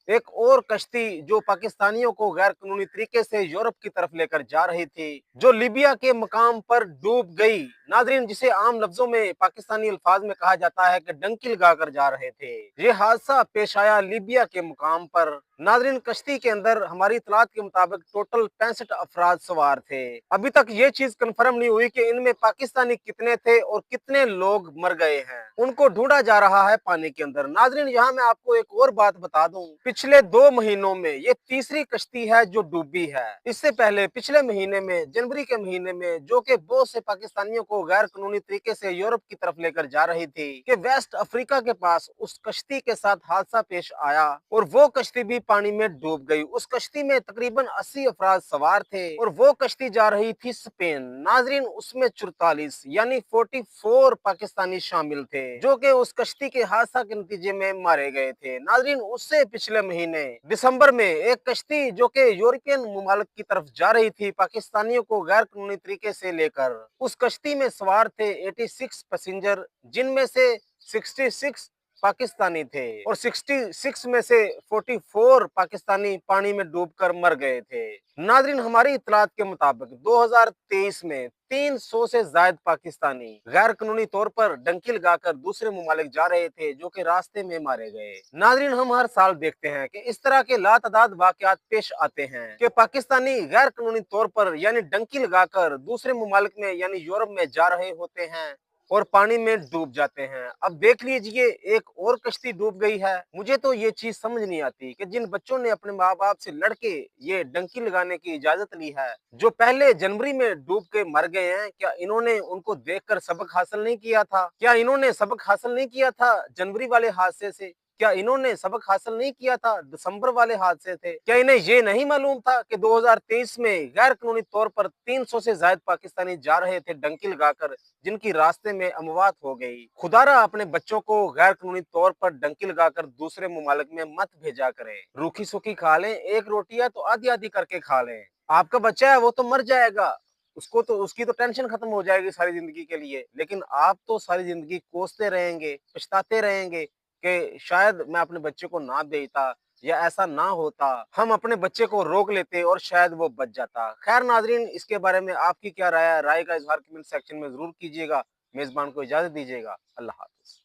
एक और कश्ती जो पाकिस्तानियों को गैर कानूनी तरीके से यूरोप की तरफ लेकर जा रही थी, जो लीबिया के मकाम पर डूब गई। नाजरीन, जिसे आम लफ्जों में पाकिस्तानी अल्फाज में कहा जाता है कि डंकी लगाकर जा रहे थे। ये हादसा पेश आया लीबिया के मुकाम पर। नाजरीन, कश्ती के अंदर हमारी इतलात के मुताबिक टोटल 65 अफराद सवार थे। अभी तक ये चीज कंफर्म नहीं हुई कि इनमें पाकिस्तानी कितने थे और कितने लोग मर गए हैं। उनको ढूंढा जा रहा है पानी के अंदर। नाजरीन, यहाँ मैं आपको एक और बात बता दूं, पिछले 2 महीनों में ये तीसरी कश्ती है जो डूबी है। इससे पहले पिछले महीने में, जनवरी के महीने में, जो कि बहुत से पाकिस्तानियों को गैर कानूनी तरीके से यूरोप की तरफ लेकर जा रही थी, कि वेस्ट अफ्रीका के पास उस कश्ती के साथ हादसा पेश आया और वो कश्ती भी पानी में डूब गई। उस कश्ती में तकरीबन 80 अफराद सवार थे और वो कश्ती जा रही थी स्पेन। नाजरीन, उसमें 44 यानी 44 पाकिस्तानी शामिल थे, जो कि उस कश्ती के हादसा के नतीजे में मारे गए थे। नाजरीन, उससे पिछले महीने दिसंबर में एक कश्ती जो कि यूरोपियन मुमालिक की तरफ जा रही थी पाकिस्तानियों को गैर कानूनी तरीके से लेकर, उस कश्ती में सवार थे 86 पैसेंजर, जिनमें से 66 पाकिस्तानी थे और 66 में से 44 पाकिस्तानी पानी में डूबकर मर गए थे। नाजरीन, हमारी इतलात के मुताबिक 2023 में 300 से ज्यादा पाकिस्तानी गैर कानूनी तौर पर डंकी लगाकर दूसरे मुमालिक जा रहे थे, जो कि रास्ते में मारे गए। नाजरीन, हम हर साल देखते हैं कि इस तरह के लातादाद वाकयात पेश आते हैं कि पाकिस्तानी गैर कानूनी तौर पर यानी डंकी लगाकर दूसरे मुमालिक में यानी यूरोप में जा रहे होते हैं और पानी में डूब जाते हैं। अब देख लीजिए, एक और कश्ती डूब गई है। मुझे तो ये चीज समझ नहीं आती कि जिन बच्चों ने अपने माँ बाप से लड़के ये डंकी लगाने की इजाजत ली है, जो पहले जनवरी में डूब के मर गए हैं, क्या इन्होंने उनको देखकर सबक हासिल नहीं किया था? क्या इन्होंने सबक हासिल नहीं किया था जनवरी वाले हादसे से? क्या इन्होंने सबक हासिल नहीं किया था दिसंबर वाले हादसे से? क्या इन्हें ये नहीं मालूम था कि 2023 में गैर कानूनी तौर पर 300 से ज्यादा पाकिस्तानी जा रहे थे डंकी लगाकर, जिनकी रास्ते में अमवात हो गई? खुदारा अपने बच्चों को गैर कानूनी तौर पर डंकी लगाकर दूसरे मुमालिक में मत भेजा करें। रूखी सूखी खा लें, एक रोटियां तो आधी आधी करके खा लें। आपका बच्चा है वो तो मर जाएगा, उसको तो उसकी तो टेंशन खत्म हो जाएगी सारी जिंदगी के लिए, लेकिन आप तो सारी जिंदगी कोसते रहेंगे, पछताते रहेंगे कि शायद मैं अपने बच्चे को ना भेजता या ऐसा ना होता, हम अपने बच्चे को रोक लेते और शायद वो बच जाता। खैर नाजरीन, इसके बारे में आपकी क्या राय है? राय का इजहार कमेंट सेक्शन में जरूर कीजिएगा। मेजबान को इजाजत दीजिएगा। अल्लाह हाफिज।